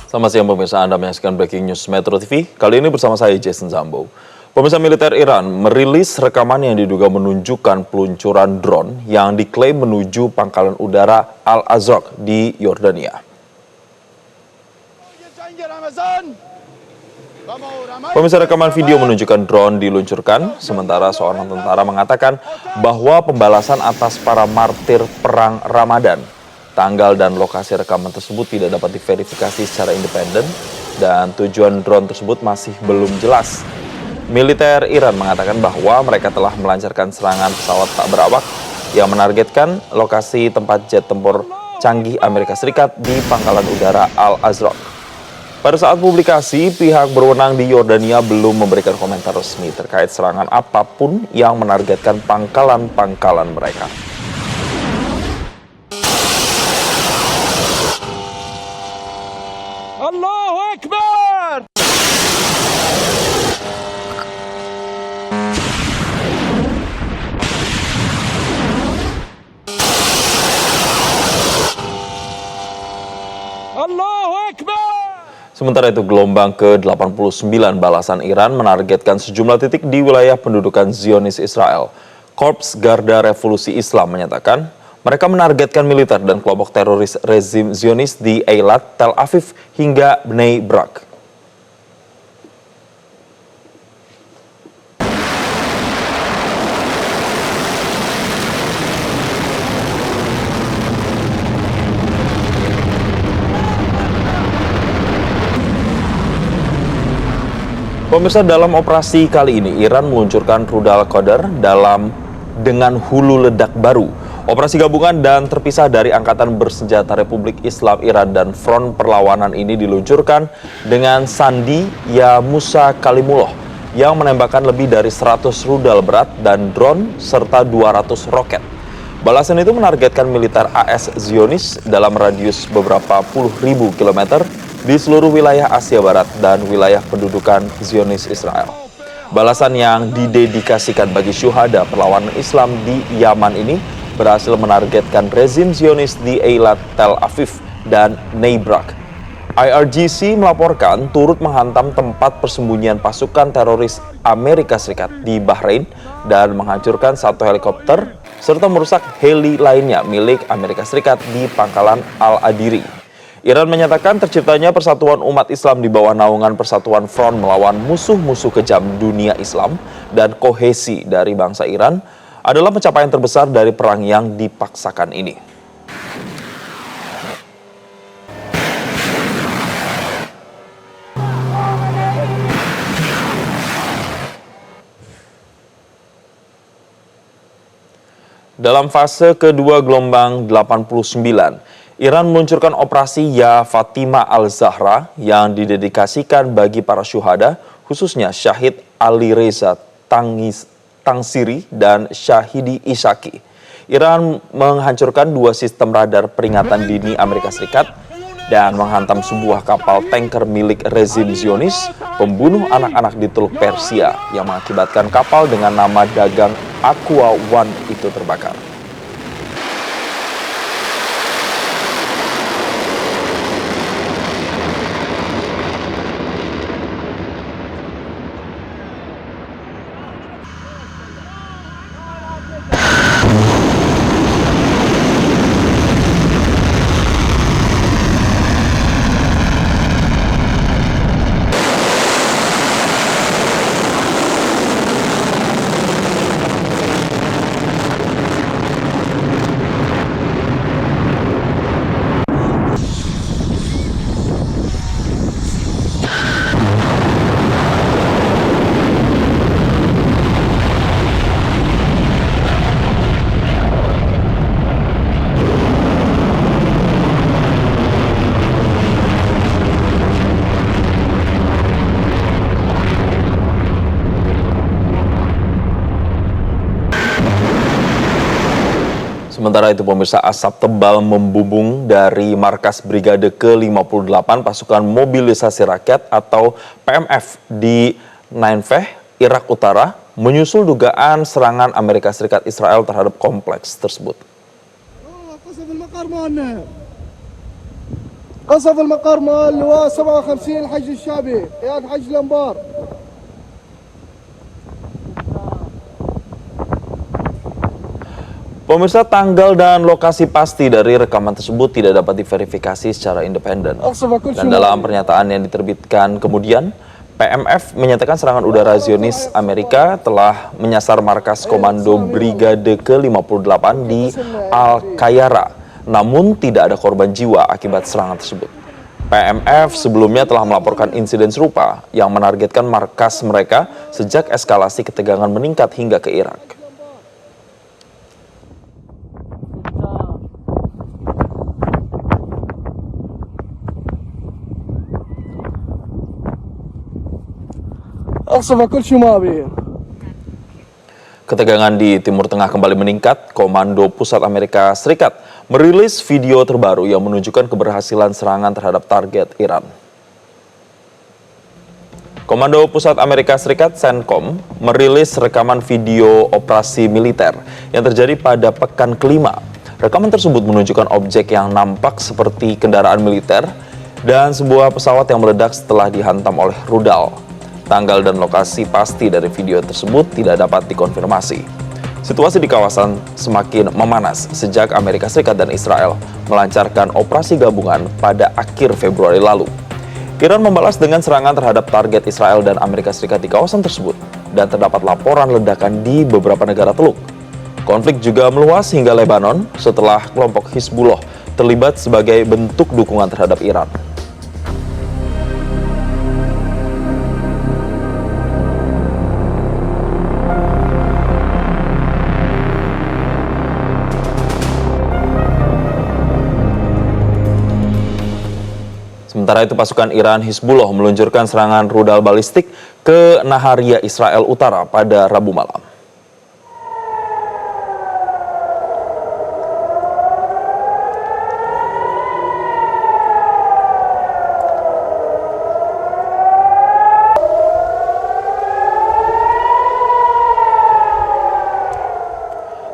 Selamat siang pemirsa, Anda menyaksikan Breaking News Metro TV. Kali ini bersama saya Jason Zambo. Pemirsa, militer Iran merilis rekaman yang diduga menunjukkan peluncuran drone yang diklaim menuju pangkalan udara Al-Azraq di Yordania. Pemirsa, rekaman video menunjukkan drone diluncurkan, sementara seorang tentara mengatakan bahwa pembalasan atas para martir perang Ramadan. Tanggal dan lokasi rekaman tersebut tidak dapat diverifikasi secara independen dan tujuan drone tersebut masih belum jelas. Militer Iran mengatakan bahwa mereka telah melancarkan serangan pesawat tak berawak yang menargetkan lokasi tempat jet tempur canggih Amerika Serikat di pangkalan udara Al-Azraq. Pada saat publikasi, pihak berwenang di Yordania belum memberikan komentar resmi terkait serangan apapun yang menargetkan pangkalan-pangkalan mereka. Allahu Akbar! Allahu Akbar! Sementara itu, gelombang ke-89 balasan Iran menargetkan sejumlah titik di wilayah pendudukan Zionis Israel. Korps Garda Revolusi Islam menyatakan mereka menargetkan militer dan kelompok teroris rezim Zionis di Eilat, Tel Aviv, hingga Bnei Brak. Pemirsa, dalam operasi kali ini, Iran meluncurkan rudal Qadar dengan hulu ledak baru. Operasi gabungan dan terpisah dari Angkatan Bersenjata Republik Islam Iran dan Front Perlawanan ini diluncurkan dengan Sandi Ya Musa Kalimullah yang menembakkan lebih dari 100 rudal berat dan drone serta 200 roket. Balasan itu menargetkan militer AS Zionis dalam radius beberapa puluh ribu kilometer di seluruh wilayah Asia Barat dan wilayah pendudukan Zionis Israel. Balasan yang didedikasikan bagi syuhada perlawanan Islam di Yaman ini berhasil menargetkan rezim Zionis di Eilat, Tel Aviv, dan Bnei Brak. IRGC melaporkan turut menghantam tempat persembunyian pasukan teroris Amerika Serikat di Bahrain dan menghancurkan satu helikopter serta merusak heli lainnya milik Amerika Serikat di pangkalan Al-Adiri. Iran menyatakan terciptanya persatuan umat Islam di bawah naungan Persatuan Front melawan musuh-musuh kejam dunia Islam dan kohesi dari bangsa Iran adalah pencapaian terbesar dari perang yang dipaksakan ini. Dalam fase kedua gelombang 89, Iran meluncurkan operasi Ya Fatima Al-Zahra yang didedikasikan bagi para syuhada, khususnya Syahid Ali Reza Tangsiri dan Syahidi Ishaki. Iran menghancurkan dua sistem radar peringatan dini Amerika Serikat dan menghantam sebuah kapal tanker milik rezim Zionis, pembunuh anak-anak di Teluk Persia yang mengakibatkan kapal dengan nama dagang Aqua One itu terbakar. Sementara itu pemirsa, asap tebal membumbung dari markas Brigade ke-58 Pasukan Mobilisasi Rakyat atau PMF di Nainveh, Irak Utara, menyusul dugaan serangan Amerika Serikat Israel terhadap kompleks tersebut. قصف المقر مال لواء 57 الحج الشعبي قيادة حج الأنبار. Pemirsa, tanggal dan lokasi pasti dari rekaman tersebut tidak dapat diverifikasi secara independen. Dan dalam pernyataan yang diterbitkan kemudian, PMF menyatakan serangan udara Zionis Amerika telah menyasar markas Komando Brigade ke-58 di Al-Qayara, namun tidak ada korban jiwa akibat serangan tersebut. PMF sebelumnya telah melaporkan insiden serupa yang menargetkan markas mereka sejak eskalasi ketegangan meningkat hingga ke Irak. Ketegangan di Timur Tengah kembali meningkat. Komando Pusat Amerika Serikat merilis video terbaru yang menunjukkan keberhasilan serangan terhadap target Iran. Komando Pusat Amerika Serikat (CENTCOM) merilis rekaman video operasi militer yang terjadi pada pekan kelima. Rekaman tersebut menunjukkan objek yang nampak seperti kendaraan militer dan sebuah pesawat yang meledak setelah dihantam oleh rudal. Tanggal dan lokasi pasti dari video tersebut tidak dapat dikonfirmasi. Situasi di kawasan semakin memanas sejak Amerika Serikat dan Israel melancarkan operasi gabungan pada akhir Februari lalu. Iran membalas dengan serangan terhadap target Israel dan Amerika Serikat di kawasan tersebut, dan terdapat laporan ledakan di beberapa negara Teluk. Konflik juga meluas hingga Lebanon setelah kelompok Hizbullah terlibat sebagai bentuk dukungan terhadap Iran. Sementara itu, pasukan Iran Hizbullah meluncurkan serangan rudal balistik ke Naharia, Israel Utara pada Rabu malam.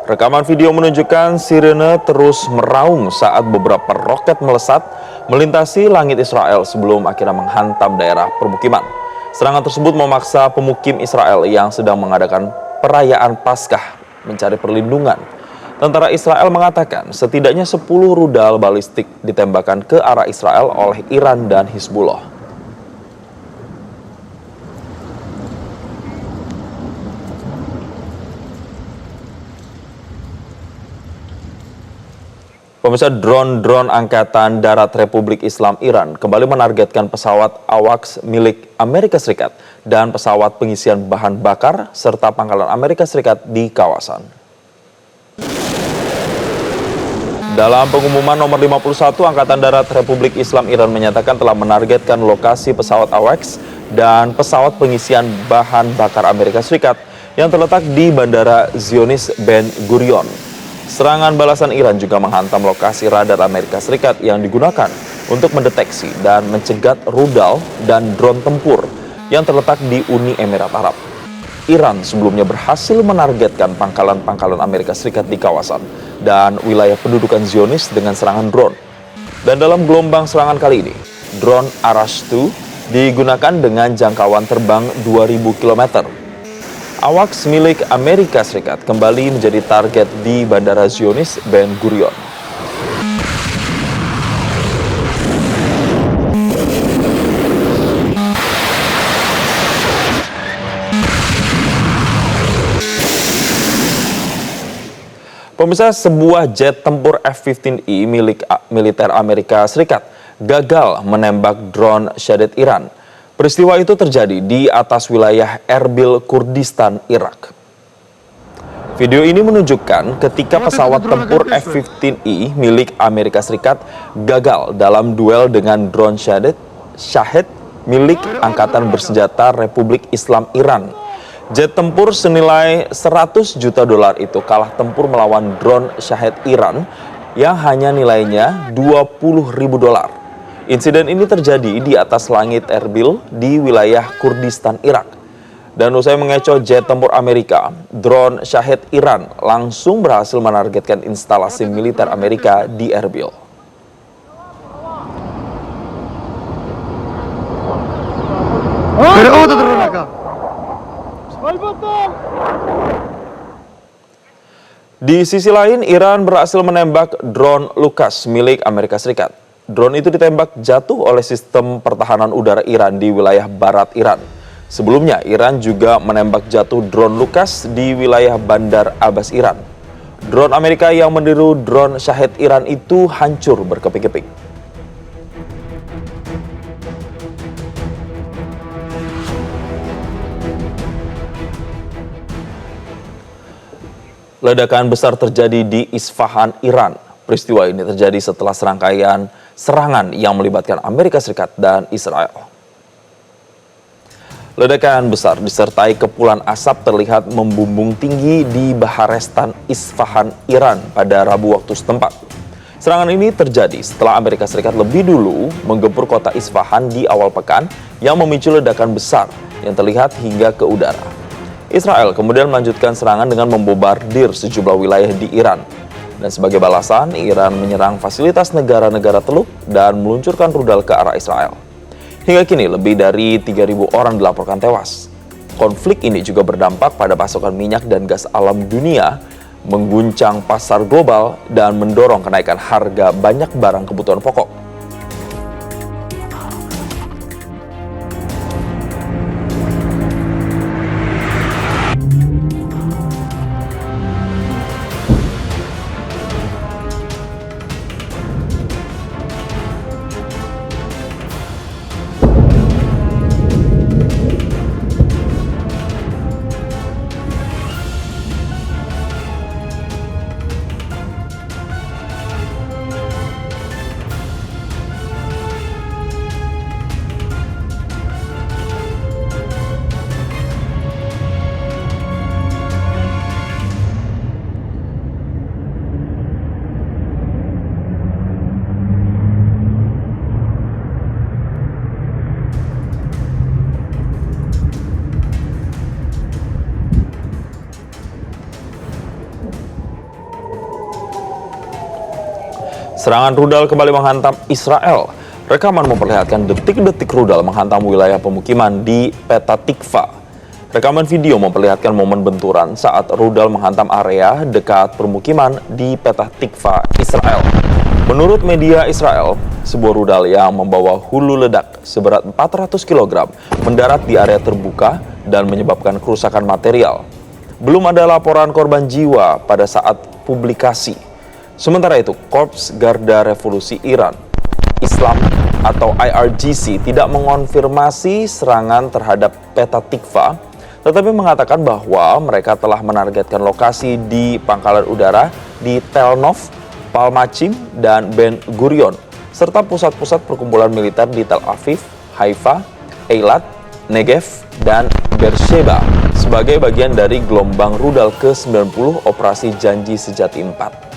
Rekaman video menunjukkan sirene terus meraung saat beberapa roket melesat melintasi langit Israel sebelum akhirnya menghantam daerah permukiman. Serangan tersebut memaksa pemukim Israel yang sedang mengadakan perayaan Paskah mencari perlindungan. Tentara Israel mengatakan setidaknya 10 rudal balistik ditembakkan ke arah Israel oleh Iran dan Hizbullah. Pemirsa, drone Angkatan Darat Republik Islam Iran kembali menargetkan pesawat AWACS milik Amerika Serikat dan pesawat pengisian bahan bakar serta pangkalan Amerika Serikat di kawasan. Dalam pengumuman nomor 51, Angkatan Darat Republik Islam Iran menyatakan telah menargetkan lokasi pesawat AWACS dan pesawat pengisian bahan bakar Amerika Serikat yang terletak di Bandara Zionis Ben Gurion. Serangan balasan Iran juga menghantam lokasi radar Amerika Serikat yang digunakan untuk mendeteksi dan mencegat rudal dan drone tempur yang terletak di Uni Emirat Arab. Iran sebelumnya berhasil menargetkan pangkalan-pangkalan Amerika Serikat di kawasan dan wilayah pendudukan Zionis dengan serangan drone. Dan dalam gelombang serangan kali ini, drone Arash-2 digunakan dengan jangkauan terbang 2.000 km. AWACS milik Amerika Serikat kembali menjadi target di Bandara Zionis Ben Gurion. Pemirsa, sebuah jet tempur F-15E milik militer Amerika Serikat gagal menembak drone Shahed Iran. Peristiwa itu terjadi di atas wilayah Erbil, Kurdistan, Irak. Video ini menunjukkan ketika pesawat tempur F-15E milik Amerika Serikat gagal dalam duel dengan drone Shahed milik Angkatan Bersenjata Republik Islam Iran. Jet tempur senilai 100 juta dolar itu kalah tempur melawan drone Shahed Iran yang hanya nilainya 20.000 dolar. Insiden ini terjadi di atas langit Erbil di wilayah Kurdistan, Irak. Dan usai mengecoh jet tempur Amerika, drone Shahed Iran langsung berhasil menargetkan instalasi militer Amerika di Erbil. Di sisi lain, Iran berhasil menembak drone Lucas milik Amerika Serikat. Drone itu ditembak jatuh oleh sistem pertahanan udara Iran di wilayah barat Iran. Sebelumnya, Iran juga menembak jatuh drone Lucas di wilayah Bandar Abbas, Iran. Drone Amerika yang meniru drone Shahed Iran itu hancur berkeping-keping. Ledakan besar terjadi di Isfahan, Iran. Peristiwa ini terjadi setelah serangkaian serangan yang melibatkan Amerika Serikat dan Israel. Ledakan besar disertai kepulan asap terlihat membumbung tinggi di Baharestan Isfahan, Iran pada Rabu waktu setempat. Serangan ini terjadi setelah Amerika Serikat lebih dulu menggempur kota Isfahan di awal pekan yang memicu ledakan besar yang terlihat hingga ke udara. Israel kemudian melanjutkan serangan dengan membombardir sejumlah wilayah di Iran. Dan sebagai balasan, Iran menyerang fasilitas negara-negara Teluk dan meluncurkan rudal ke arah Israel. Hingga kini lebih dari 3.000 orang dilaporkan tewas. Konflik ini juga berdampak pada pasokan minyak dan gas alam dunia, mengguncang pasar global dan mendorong kenaikan harga banyak barang kebutuhan pokok. Serangan rudal kembali menghantam Israel. Rekaman memperlihatkan detik-detik rudal menghantam wilayah pemukiman di Petah Tikva. Rekaman video memperlihatkan momen benturan saat rudal menghantam area dekat permukiman di Petah Tikva, Israel. Menurut media Israel, sebuah rudal yang membawa hulu ledak seberat 400 kg mendarat di area terbuka dan menyebabkan kerusakan material. Belum ada laporan korban jiwa pada saat publikasi. Sementara itu, Korps Garda Revolusi Iran Islam atau IRGC tidak mengonfirmasi serangan terhadap Petah Tikva, tetapi mengatakan bahwa mereka telah menargetkan lokasi di pangkalan udara di Tel Nov, Palmachim, dan Ben Gurion, serta pusat-pusat perkumpulan militer di Tel Aviv, Haifa, Eilat, Negev, dan Beersheba sebagai bagian dari gelombang rudal ke-90 Operasi Janji Sejati 4.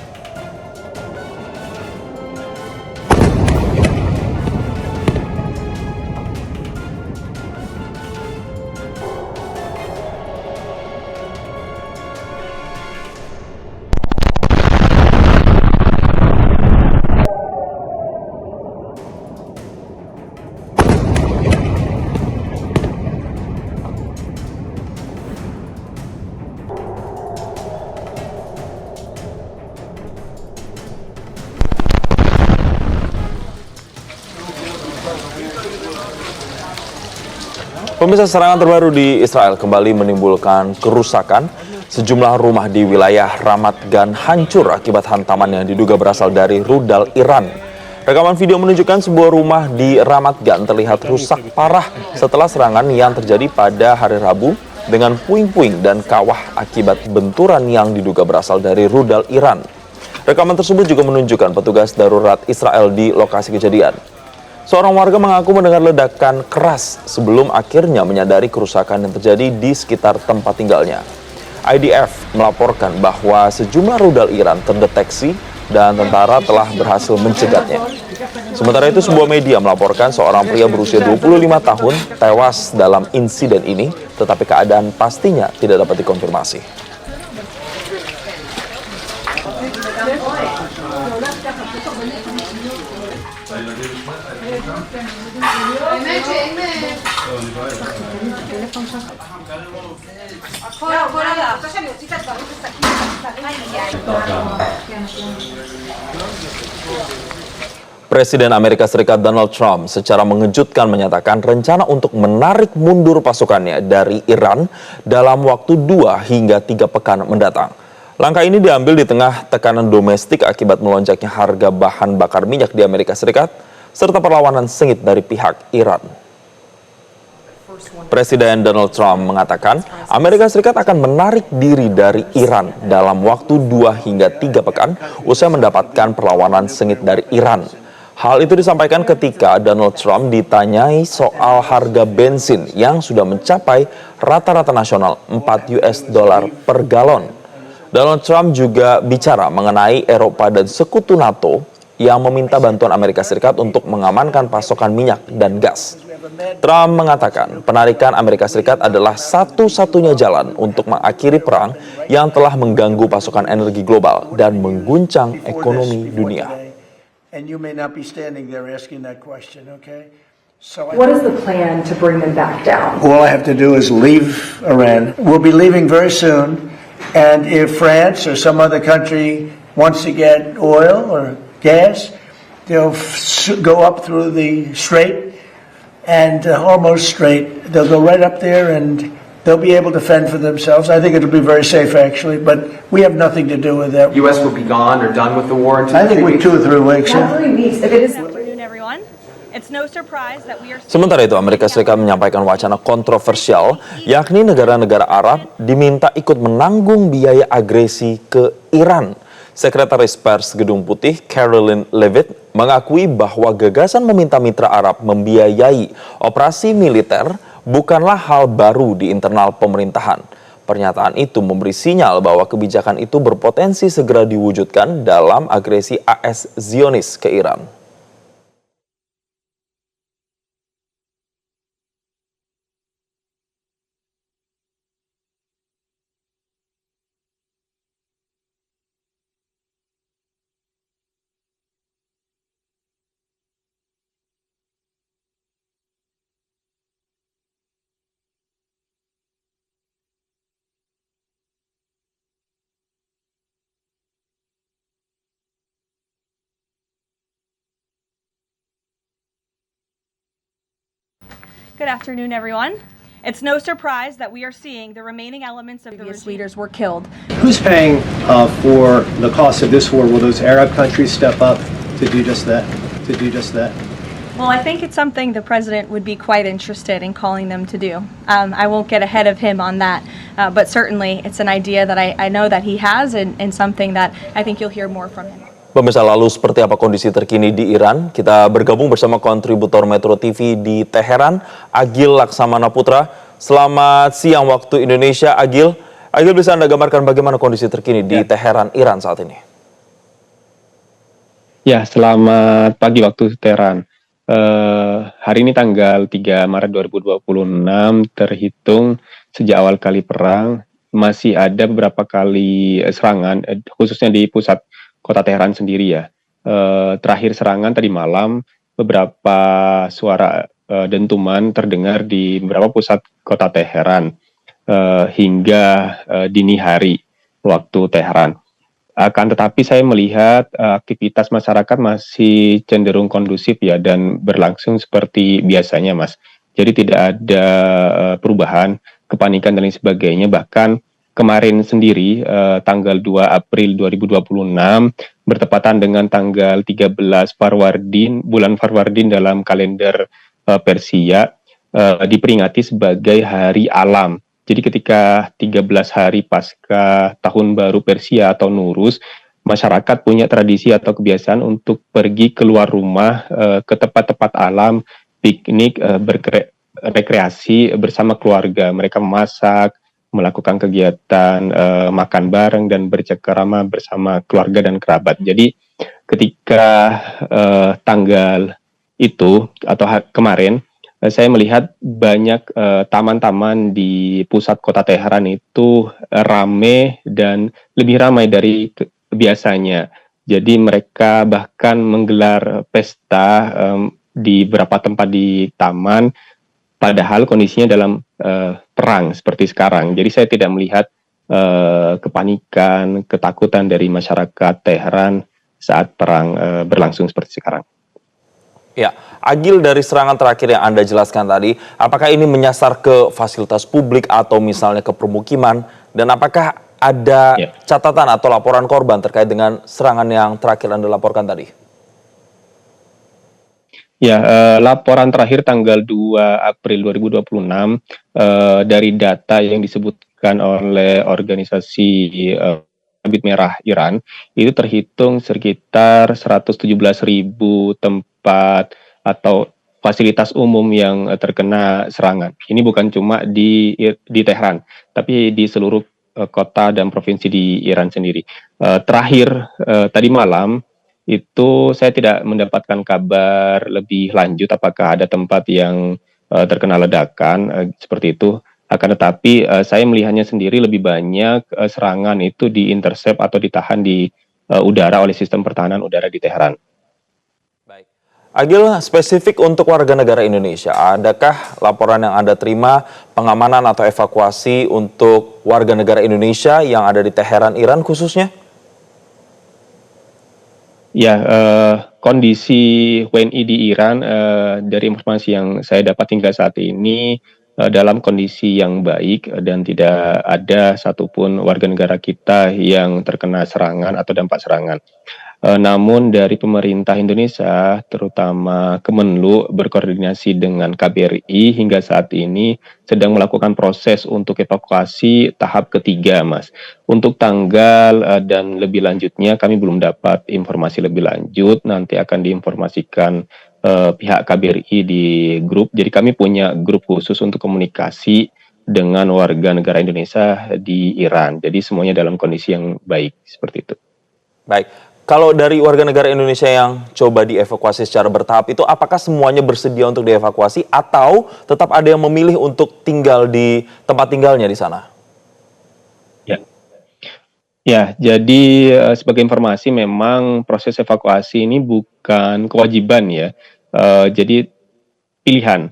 Pemirsa, serangan terbaru di Israel kembali menimbulkan kerusakan. Sejumlah rumah di wilayah Ramat Gan hancur akibat hantaman yang diduga berasal dari rudal Iran. Rekaman video menunjukkan sebuah rumah di Ramat Gan terlihat rusak parah setelah serangan yang terjadi pada hari Rabu dengan puing-puing dan kawah akibat benturan yang diduga berasal dari rudal Iran. Rekaman tersebut juga menunjukkan petugas darurat Israel di lokasi kejadian. Seorang warga mengaku mendengar ledakan keras sebelum akhirnya menyadari kerusakan yang terjadi di sekitar tempat tinggalnya. IDF melaporkan bahwa sejumlah rudal Iran terdeteksi dan tentara telah berhasil mencegatnya. Sementara itu, sebuah media melaporkan seorang pria berusia 25 tahun tewas dalam insiden ini, tetapi keadaan pastinya tidak dapat dikonfirmasi. Amen. Presiden Amerika Serikat Donald Trump secara mengejutkan menyatakan rencana untuk menarik mundur pasukannya dari Iran dalam waktu 2 hingga 3 pekan mendatang. Langkah ini diambil di tengah tekanan domestik akibat melonjaknya harga bahan bakar minyak di Amerika Serikat serta perlawanan sengit dari pihak Iran. Presiden Donald Trump mengatakan Amerika Serikat akan menarik diri dari Iran dalam waktu 2 hingga 3 pekan usai mendapatkan perlawanan sengit dari Iran. Hal itu disampaikan ketika Donald Trump ditanyai soal harga bensin yang sudah mencapai rata-rata nasional 4 US dollar per galon. Donald Trump juga bicara mengenai Eropa dan sekutu NATO yang meminta bantuan Amerika Serikat untuk mengamankan pasokan minyak dan gas. Trump mengatakan penarikan Amerika Serikat adalah satu-satunya jalan untuk mengakhiri perang yang telah mengganggu pasokan energi global dan mengguncang ekonomi dunia. And you may not be standing there asking that question, okay? So What is the plan to bring them back down? all I have to do is leave Iran. We'll be leaving very soon, and if France or some other country wants to get oil or gas, they'll go up through the Strait and Hormuz Strait. They'll go right up there and they'll be able to fend for themselves. I think it'll be very safe, actually, but we have nothing to do with that. U.S. will be gone or done with the war in I think we're 2 or 3 weeks. Not 3 weeks. If it is Good afternoon, everyone. It's no surprise that we are Sementara itu, Amerika Serikat menyampaikan wacana kontroversial, yakni negara-negara Arab diminta ikut menanggung biaya agresi ke Iran. Sekretaris Pers Gedung Putih, Caroline Leavitt, mengakui bahwa gagasan meminta mitra Arab membiayai operasi militer bukanlah hal baru di internal pemerintahan. Pernyataan itu memberi sinyal bahwa kebijakan itu berpotensi segera diwujudkan dalam agresi AS Zionis ke Iran. Good afternoon, everyone. It's no surprise that we are seeing the remaining elements of the previous regime. leaders were killed. Who's paying for the cost of this war? Will those Arab countries step up to do just that? Well, I think it's something the president would be quite interested in calling them to do. I won't get ahead of him on that, but certainly it's an idea that I know that he has and something that I think you'll hear more from him. Pemirsa, lalu seperti apa kondisi terkini di Iran? Kita bergabung bersama kontributor Metro TV di Teheran, Agil Laksamana Putra. Selamat siang waktu Indonesia, Agil. Agil, bisa Anda gambarkan bagaimana kondisi terkini di Teheran, Iran saat ini? Ya, selamat pagi waktu Teheran. Hari ini tanggal 3 Maret 2026 terhitung sejak awal kali perang. Masih ada beberapa kali serangan, khususnya di pusat kota Teheran sendiri ya. Terakhir serangan tadi malam, beberapa suara dentuman terdengar di beberapa pusat kota Teheran hingga dini hari waktu Teheran. Akan tetapi saya melihat aktivitas masyarakat masih cenderung kondusif ya dan berlangsung seperti biasanya, Mas. Jadi tidak ada perubahan, kepanikan dan lain sebagainya. Bahkan kemarin sendiri, tanggal 2 April 2026, bertepatan dengan tanggal 13 bulan Farwardin dalam kalender Persia, diperingati sebagai Hari Alam. Jadi ketika 13 hari pasca Tahun Baru Persia atau Nuruz, masyarakat punya tradisi atau kebiasaan untuk pergi keluar rumah ke tempat-tempat alam, piknik, rekreasi bersama keluarga. Mereka memasak, melakukan kegiatan makan bareng dan bercengkerama bersama keluarga dan kerabat. Jadi ketika tanggal itu atau kemarin saya melihat banyak taman-taman di pusat kota Teheran itu ramai dan lebih ramai dari biasanya. Jadi mereka bahkan menggelar pesta di beberapa tempat di taman padahal kondisinya dalam perang seperti sekarang. Jadi saya tidak melihat kepanikan, ketakutan dari masyarakat Teheran saat perang berlangsung seperti sekarang. Ya, Agil, dari serangan terakhir yang Anda jelaskan tadi, apakah ini menyasar ke fasilitas publik atau misalnya ke permukiman? Dan apakah ada catatan atau laporan korban terkait dengan serangan yang terakhir Anda laporkan tadi? Ya, laporan terakhir tanggal 2 April 2026 dari data yang disebutkan oleh organisasi Sabit Merah Iran, itu terhitung sekitar 117.000 tempat atau fasilitas umum yang terkena serangan. Ini bukan cuma di Tehran, tapi di seluruh kota dan provinsi di Iran sendiri. Terakhir tadi malam itu saya tidak mendapatkan kabar lebih lanjut apakah ada tempat yang terkena ledakan seperti itu. Akan tetapi saya melihatnya sendiri lebih banyak serangan itu diintercept atau ditahan di udara oleh sistem pertahanan udara di Teheran. Baik. Agil, spesifik untuk warga negara Indonesia, adakah laporan yang Anda terima pengamanan atau evakuasi untuk warga negara Indonesia yang ada di Teheran, Iran khususnya? Ya, kondisi WNI di Iran dari informasi yang saya dapat hingga saat ini dalam kondisi yang baik dan tidak ada satupun warga negara kita yang terkena serangan atau dampak serangan. Namun dari pemerintah Indonesia, terutama Kemenlu berkoordinasi dengan KBRI hingga saat ini sedang melakukan proses untuk evakuasi tahap ketiga, Mas. Untuk tanggal dan lebih lanjutnya kami belum dapat informasi lebih lanjut, nanti akan diinformasikan pihak KBRI di grup. Jadi kami punya grup khusus untuk komunikasi dengan warga negara Indonesia di Iran. Jadi semuanya dalam kondisi yang baik, seperti itu. Baik. Kalau dari warga negara Indonesia yang coba dievakuasi secara bertahap itu, apakah semuanya bersedia untuk dievakuasi atau tetap ada yang memilih untuk tinggal di tempat tinggalnya di sana? Ya, jadi sebagai informasi memang proses evakuasi ini bukan kewajiban ya. Jadi pilihan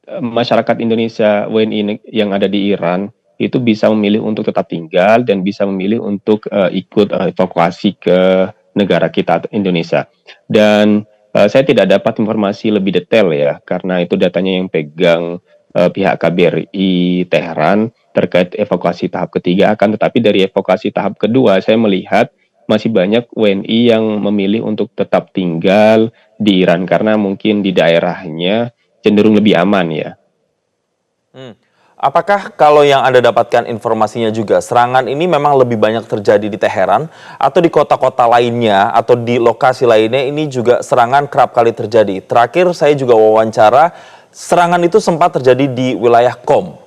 masyarakat Indonesia WNI yang ada di Iran itu bisa memilih untuk tetap tinggal dan bisa memilih untuk ikut evakuasi ke negara kita Indonesia. Dan saya tidak dapat informasi lebih detail ya, karena itu datanya yang pegang pihak KBRI Teheran terkait evakuasi tahap ketiga. Akan tetapi dari evakuasi tahap kedua, saya melihat masih banyak WNI yang memilih untuk tetap tinggal di Iran karena mungkin di daerahnya cenderung lebih aman ya. Apakah kalau yang Anda dapatkan informasinya juga, serangan ini memang lebih banyak terjadi di Teheran atau di kota-kota lainnya atau di lokasi lainnya ini juga serangan kerap kali terjadi? Terakhir saya juga wawancara, serangan itu sempat terjadi di wilayah Qom.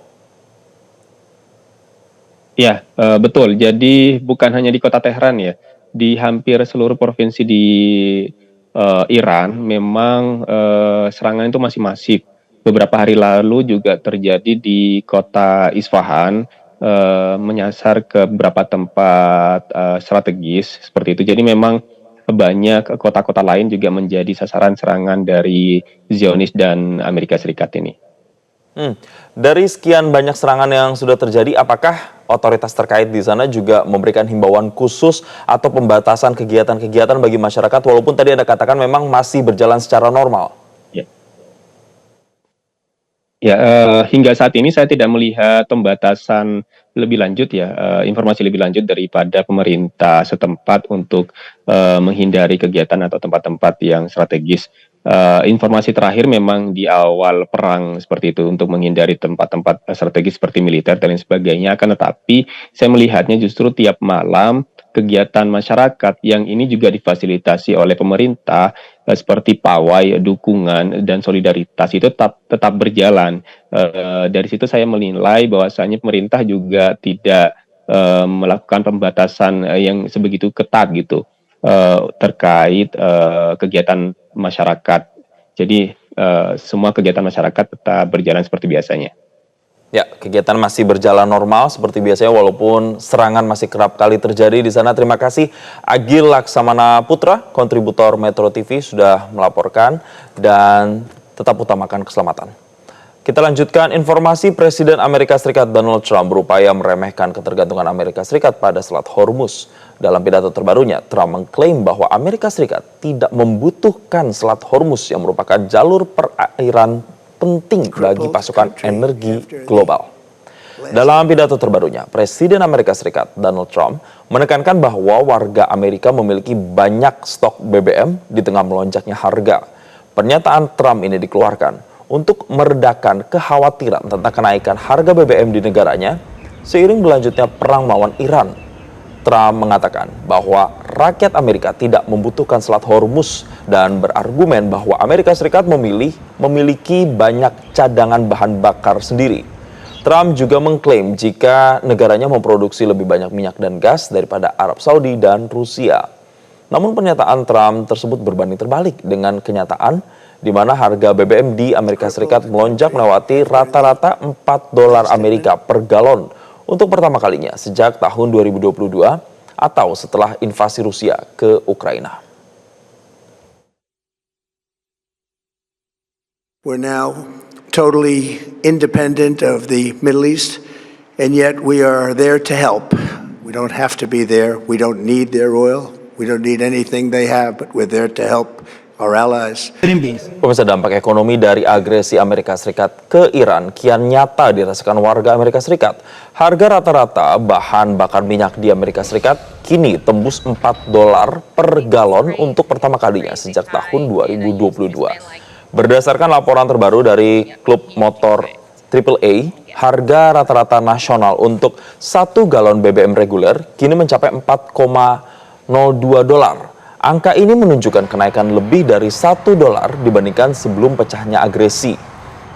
Ya, betul. Jadi bukan hanya di kota Teheran ya, di hampir seluruh provinsi di Iran memang serangan itu masih masif. Beberapa hari lalu juga terjadi di kota Isfahan, menyasar ke beberapa tempat strategis seperti itu. Jadi memang banyak kota-kota lain juga menjadi sasaran serangan dari Zionis dan Amerika Serikat ini. Dari sekian banyak serangan yang sudah terjadi, apakah otoritas terkait di sana juga memberikan himbauan khusus atau pembatasan kegiatan-kegiatan bagi masyarakat walaupun tadi Anda katakan memang masih berjalan secara normal? Ya, hingga saat ini saya tidak melihat pembatasan lebih lanjut ya, informasi lebih lanjut daripada pemerintah setempat untuk menghindari kegiatan atau tempat-tempat yang strategis. Informasi terakhir memang di awal perang seperti itu untuk menghindari tempat-tempat strategis seperti militer dan lain sebagainya. Akan tetapi saya melihatnya justru tiap malam kegiatan masyarakat yang ini juga difasilitasi oleh pemerintah seperti pawai, dukungan dan solidaritas itu tetap berjalan. Dari situ saya menilai bahwasanya pemerintah juga tidak melakukan pembatasan yang sebegitu ketat gitu terkait kegiatan masyarakat. Jadi semua kegiatan masyarakat tetap berjalan seperti biasanya. Ya, kegiatan masih berjalan normal seperti biasanya walaupun serangan masih kerap kali terjadi di sana. Terima kasih Agil Laksamana Putra, kontributor Metro TV sudah melaporkan dan tetap utamakan keselamatan. Kita lanjutkan informasi. Presiden Amerika Serikat Donald Trump berupaya meremehkan ketergantungan Amerika Serikat pada Selat Hormuz. Dalam pidato terbarunya, Trump mengklaim bahwa Amerika Serikat tidak membutuhkan Selat Hormuz yang merupakan jalur perairan penting bagi pasokan energi global. Dalam pidato terbarunya, Presiden Amerika Serikat Donald Trump menekankan bahwa warga Amerika memiliki banyak stok BBM di tengah melonjaknya harga. Pernyataan Trump ini dikeluarkan untuk meredakan kekhawatiran tentang kenaikan harga BBM di negaranya seiring berlanjutnya perang melawan Iran. Trump mengatakan bahwa rakyat Amerika tidak membutuhkan Selat Hormuz dan berargumen bahwa Amerika Serikat memiliki banyak cadangan bahan bakar sendiri. Trump juga mengklaim jika negaranya memproduksi lebih banyak minyak dan gas daripada Arab Saudi dan Rusia. Namun pernyataan Trump tersebut berbanding terbalik dengan kenyataan di mana harga BBM di Amerika Serikat melonjak melewati rata-rata $4 Amerika per galon untuk pertama kalinya sejak tahun 2022 atau setelah invasi Rusia ke Ukraina. We're now totally independent of the Middle East, and yet we are there to help. We don't have to be there. We don't need their oil. We don't need anything they have, but we're there to help our allies. Pemirsa, dampak ekonomi dari agresi Amerika Serikat ke Iran kian nyata dirasakan warga Amerika Serikat. Harga rata-rata bahan bakar minyak di Amerika Serikat kini tembus $4 per galon untuk pertama kalinya sejak tahun 2022. Berdasarkan laporan terbaru dari klub motor AAA, harga rata-rata nasional untuk 1 galon BBM reguler kini mencapai $4,02. Angka ini menunjukkan kenaikan lebih dari $1 dibandingkan sebelum pecahnya agresi.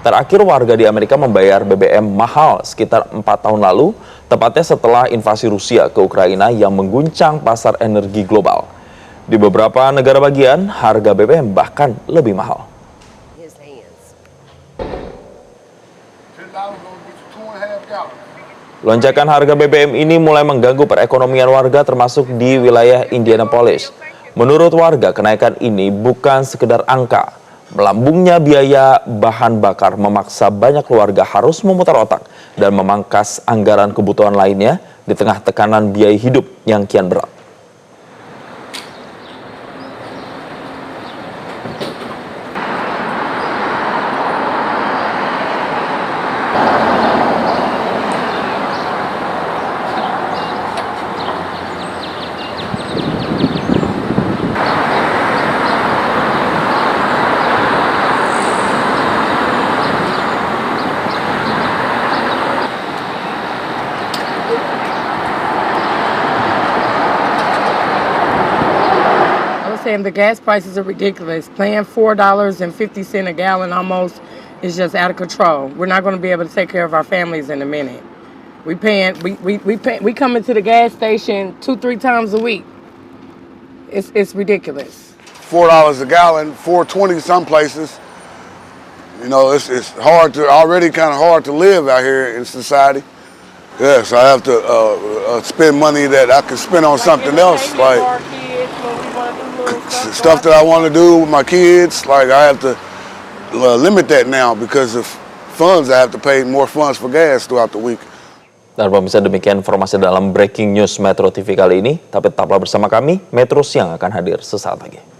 Terakhir warga di Amerika membayar BBM mahal sekitar 4 tahun lalu, tepatnya setelah invasi Rusia ke Ukraina yang mengguncang pasar energi global. Di beberapa negara bagian, harga BBM bahkan lebih mahal. Lonjakan harga BBM ini mulai mengganggu perekonomian warga termasuk di wilayah Indianapolis. Menurut warga, kenaikan ini bukan sekedar angka. Melambungnya biaya bahan bakar memaksa banyak keluarga harus memutar otak dan memangkas anggaran kebutuhan lainnya di tengah tekanan biaya hidup yang kian berat. Saying the gas prices are ridiculous. Paying $4.50 a gallon almost is just out of control. We're not going to be able to take care of our families in a minute. We come into the gas station 2-3 times a week. It's ridiculous. $4 a gallon, $4.20 some places. You know, it's already kind of hard to live out here in society. Yes, I have to spend money that I could spend on something else, like stuff that I want to do with my kids. Like I have to limit that now because of funds. I have to pay more funds for gas throughout the week. Dan pemirsa, demikian informasi dalam Breaking News Metro TV kali ini. Tapi tetaplah bersama kami, Metro Siang akan hadir sesaat lagi.